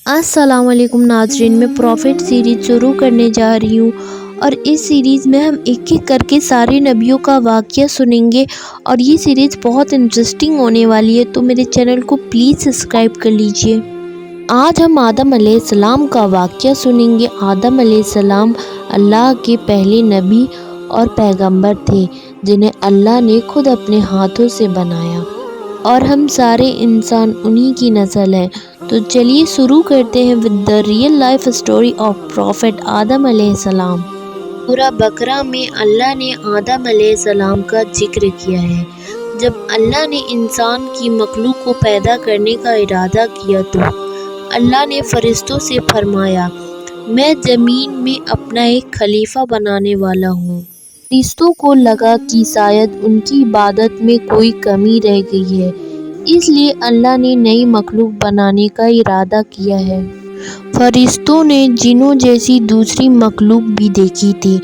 السلام علیکم ناظرین، میں پروفٹ سیریز شروع کرنے جا رہی ہوں اور اس سیریز میں ہم ایک ایک کر کے سارے نبیوں کا واقعہ سنیں گے اور یہ سیریز بہت انٹرسٹنگ ہونے والی ہے، تو میرے چینل کو پلیز سبسکرائب کر لیجئے۔ آج ہم آدم علیہ السلام کا واقعہ سنیں گے۔ آدم علیہ السلام اللہ کے پہلے نبی اور پیغمبر تھے جنہیں اللہ نے خود اپنے ہاتھوں سے بنایا، اور ہم سارے انسان انہی کی نسل ہیں۔ تو چلیے شروع کرتے ہیں with the real life story of Prophet آدم علیہ السلام۔ سورہ بقرہ میں اللہ نے آدم علیہ السلام کا ذکر کیا ہے۔ جب اللہ نے انسان کی مخلوق کو پیدا کرنے کا ارادہ کیا تو اللہ نے فرشتوں سے فرمایا، میں زمین میں اپنا ایک خلیفہ بنانے والا ہوں۔ فرشتوں کو لگا کہ شاید ان کی عبادت میں کوئی کمی رہ گئی ہے، اس لیے اللہ نے نئی مخلوق بنانے کا ارادہ کیا ہے۔ فرشتوں نے جنوں جیسی دوسری مخلوق بھی دیکھی تھی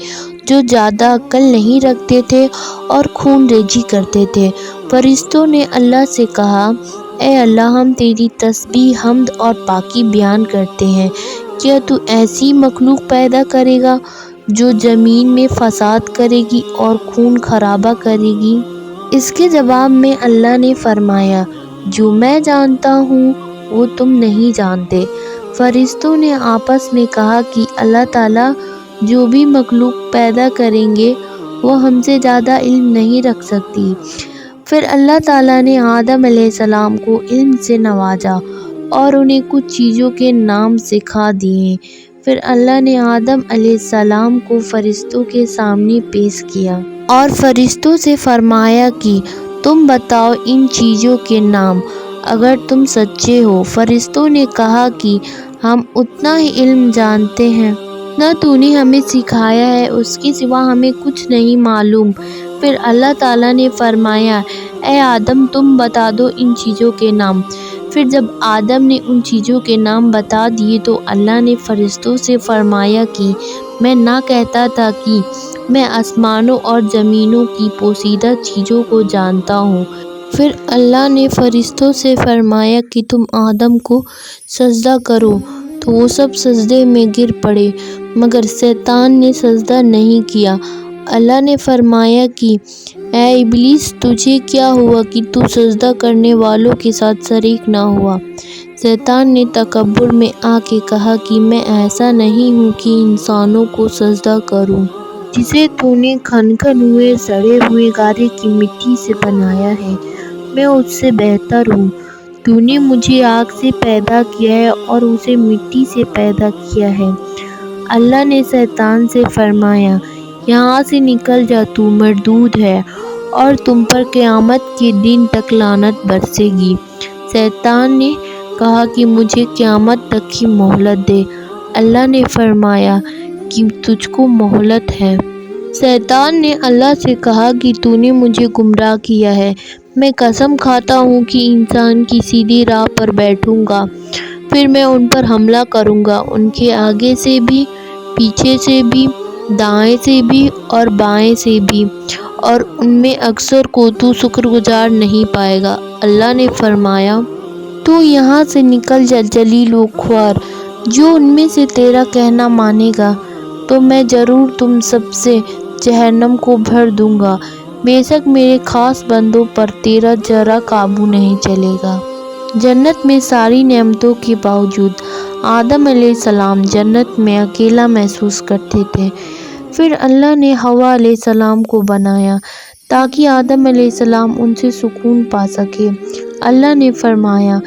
جو زیادہ عقل نہیں رکھتے تھے اور خون ریزی کرتے تھے۔ فرشتوں نے اللہ سے کہا، اے اللہ، ہم تیری تسبیح، حمد اور پاکی بیان کرتے ہیں، کیا تو ایسی مخلوق پیدا کرے گا جو زمین میں فساد کرے گی اور خون خرابہ کرے گی؟ اس کے جواب میں اللہ نے فرمایا، جو میں جانتا ہوں وہ تم نہیں جانتے۔ فرشتوں نے آپس میں کہا کہ اللہ تعالیٰ جو بھی مخلوق پیدا کریں گے وہ ہم سے زیادہ علم نہیں رکھ سکتی۔ پھر اللہ تعالیٰ نے آدم علیہ السلام کو علم سے نوازا اور انہیں کچھ چیزوں کے نام سکھا دیے۔ پھر اللہ نے آدم علیہ السلام کو فرشتوں کے سامنے پیش کیا اور فرشتوں سے فرمایا کہ تم بتاؤ ان چیزوں کے نام اگر تم سچے ہو۔ فرشتوں نے کہا کہ ہم اتنا ہی علم جانتے ہیں جتنا تو نے ہمیں سکھایا ہے، اس کے سوا ہمیں کچھ نہیں معلوم۔ پھر اللہ تعالیٰ نے فرمایا، اے آدم، تم بتا دو ان چیزوں کے نام۔ پھر جب آدم نے ان چیزوں کے نام بتا دیے تو اللہ نے فرشتوں سے فرمایا کہ میں نہ کہتا تھا کہ میں آسمانوں اور زمینوں کی پوشیدہ چیزوں کو جانتا ہوں۔ پھر اللہ نے فرشتوں سے فرمایا کہ تم آدم کو سجدہ کرو، تو وہ سب سجدے میں گر پڑے مگر شیطان نے سجدہ نہیں کیا۔ اللہ نے فرمایا کہ اے ابلیس، تجھے کیا ہوا کہ تو سجدہ کرنے والوں کے ساتھ شریک نہ ہوا؟ شیطان نے تکبر میں آ کے کہا کہ میں ایسا نہیں ہوں کہ انسانوں کو سجدہ کروں، جسے تو نے کھنکھن ہوئے سڑے ہوئے گارے کی مٹی سے بنایا ہے، میں اس سے بہتر ہوں۔ تو نے مجھے آگ سے پیدا کیا ہے اور اسے مٹی سے پیدا کیا ہے۔ اللہ نے شیطان سے فرمایا، یہاں سے نکل جا، تو مردود ہے اور تم پر قیامت کے دن تک لعنت برسے گی۔ شیطان نے کہا کہ مجھے قیامت تک کی مہلت دے۔ اللہ نے فرمایا کہ تجھ کو مہلت ہے۔ شیطان نے اللہ سے کہا کہ تو نے مجھے گمراہ کیا ہے، میں قسم کھاتا ہوں کہ انسان کی سیدھی راہ پر بیٹھوں گا، پھر میں ان پر حملہ کروں گا، ان کے آگے سے بھی، پیچھے سے بھی، دائیں سے بھی اور بائیں سے بھی، اور ان میں اکثر کو تو شکر گزار نہیں پائے گا۔ اللہ نے فرمایا، تو یہاں سے نکل جا ذلیل و خوار، جو ان میں سے تیرا کہنا مانے گا تو میں ضرور تم سب سے جہنم کو بھر دوں گا، بے شک میرے خاص بندوں پر تیرا ذرا قابو نہیں چلے گا۔ جنت میں ساری نعمتوں کے باوجود آدم علیہ السلام جنت میں اکیلا محسوس کرتے تھے۔ پھر اللہ نے حوا علیہ السلام کو بنایا تاکہ آدم علیہ السلام ان سے سکون پا سکے۔ اللہ نے فرمایا،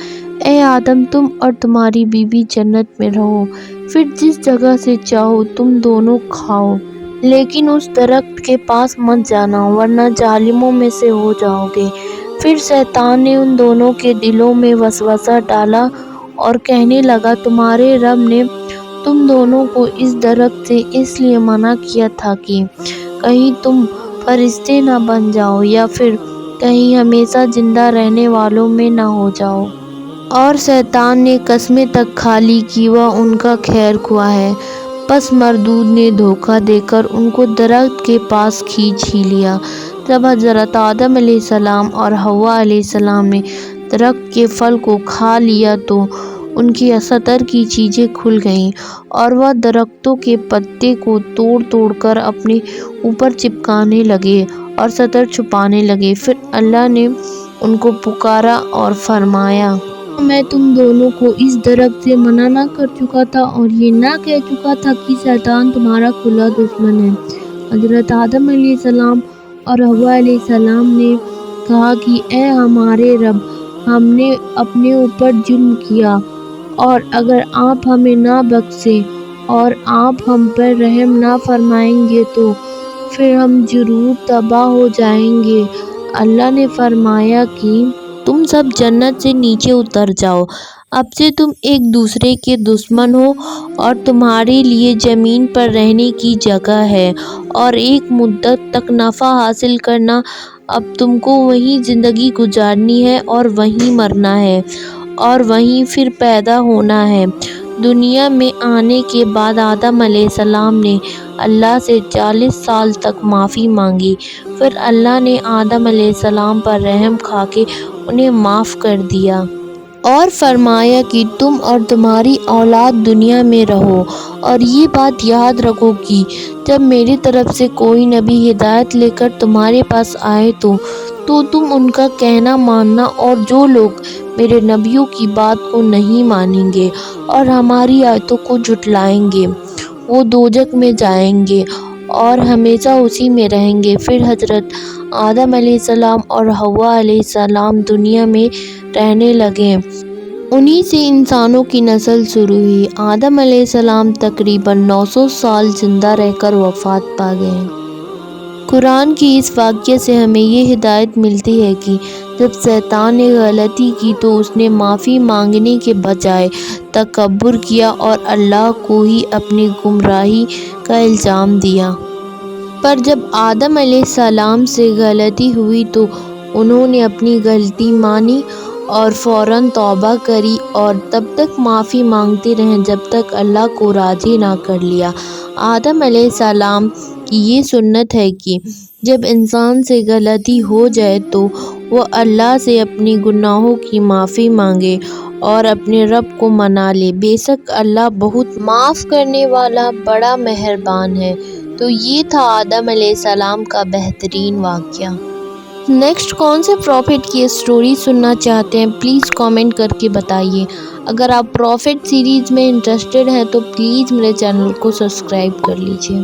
اے آدم، تم اور تمہاری بیوی جنت میں رہو، پھر جس جگہ سے چاہو تم دونوں کھاؤ، لیکن اس درخت کے پاس مت جانا ورنہ ظالموں میں سے ہو جاؤ گے۔ پھر شیطان نے ان دونوں کے دلوں میں وسوسہ ڈالا اور کہنے لگا، تمہارے رب نے تم دونوں کو اس درخت سے اس لیے منع کیا تھا کہ کہیں تم فرشتے نہ بن جاؤ یا پھر کہیں ہمیشہ زندہ رہنے والوں میں نہ ہو جاؤ۔ اور شیطان نے قسمیں تک کھا لی کہ وہ ان کا خیر خواہ ہے، پس مردود نے دھوکہ دے کر ان کو درخت کے پاس کھینچ ہی لیا۔ جب حضرت آدم علیہ السلام اور حوا علیہ السلام نے درخت کے پھل کو کھا لیا تو ان کی سطر کی چیزیں کھل گئیں اور وہ درختوں کے پتے کو توڑ توڑ کر اپنے اوپر چپکانے لگے اور سطر چھپانے لگے۔ پھر اللہ نے ان کو پکارا اور فرمایا، میں تم دونوں کو اس درخت سے منع نہ کر چکا تھا اور یہ نہ کہہ چکا تھا کہ شیطان تمہارا کھلا دشمن ہے؟ حضرت آدم علیہ السلام اور حوا علیہ السلام نے کہا کہ اے ہمارے رب، ہم نے اپنے اوپر ظلم کیا، اور اگر آپ ہمیں نہ بخشیں اور آپ ہم پر رحم نہ فرمائیں گے تو پھر ہم ضرور تباہ ہو جائیں گے۔ اللہ نے فرمایا کہ تم سب جنت سے نیچے اتر جاؤ، اب سے تم ایک دوسرے کے دشمن ہو اور تمہارے لیے زمین پر رہنے کی جگہ ہے اور ایک مدت تک نفع حاصل کرنا۔ اب تم کو وہیں زندگی گزارنی ہے اور وہیں مرنا ہے اور وہیں پھر پیدا ہونا ہے۔ دنیا میں آنے کے بعد آدم علیہ السلام نے اللہ سے 40 سال تک معافی مانگی، پھر اللہ نے آدم علیہ السلام پر رحم کھا کے انہیں معاف کر دیا اور فرمایا کہ تم اور تمہاری اولاد دنیا میں رہو، اور یہ بات یاد رکھو کہ جب میری طرف سے کوئی نبی ہدایت لے کر تمہارے پاس آئے تو تم ان کا کہنا ماننا، اور جو لوگ میرے نبیوں کی بات کو نہیں مانیں گے اور ہماری آیتوں کو جھٹلائیں گے وہ دوزخ میں جائیں گے اور ہمیشہ اسی میں رہیں گے۔ پھر حضرت آدم علیہ السلام اور حوا علیہ السلام دنیا میں رہنے لگے، انہی سے انسانوں کی نسل شروع ہوئی۔ آدم علیہ السلام تقریباً 900 سال زندہ رہ کر وفات پا گئے۔ قرآن کی اس واقعے سے ہمیں یہ ہدایت ملتی ہے کہ جب شیطان نے غلطی کی تو اس نے معافی مانگنے کے بجائے تکبر کیا اور اللہ کو ہی اپنی گمراہی کا الزام دیا۔ پر جب آدم علیہ السلام سے غلطی ہوئی تو انہوں نے اپنی غلطی مانی اور فوراً توبہ کری اور تب تک معافی مانگتے رہے جب تک اللہ کو راضی نہ کر لیا۔ آدم علیہ السلام کی یہ سنت ہے کہ جب انسان سے غلطی ہو جائے تو وہ اللہ سے اپنی گناہوں کی معافی مانگے اور اپنے رب کو منا لے، بے شک اللہ بہت معاف کرنے والا بڑا مہربان ہے۔ تو یہ تھا آدم علیہ السلام کا بہترین واقعہ۔ نیکسٹ کون سے پروفٹ کی اسٹوری سننا چاہتے ہیں پلیز کامنٹ کر کے بتائیے۔ اگر آپ پروفٹ سیریز میں انٹرسٹڈ ہیں تو پلیز میرے چینل کو سبسکرائب کر لیجیے۔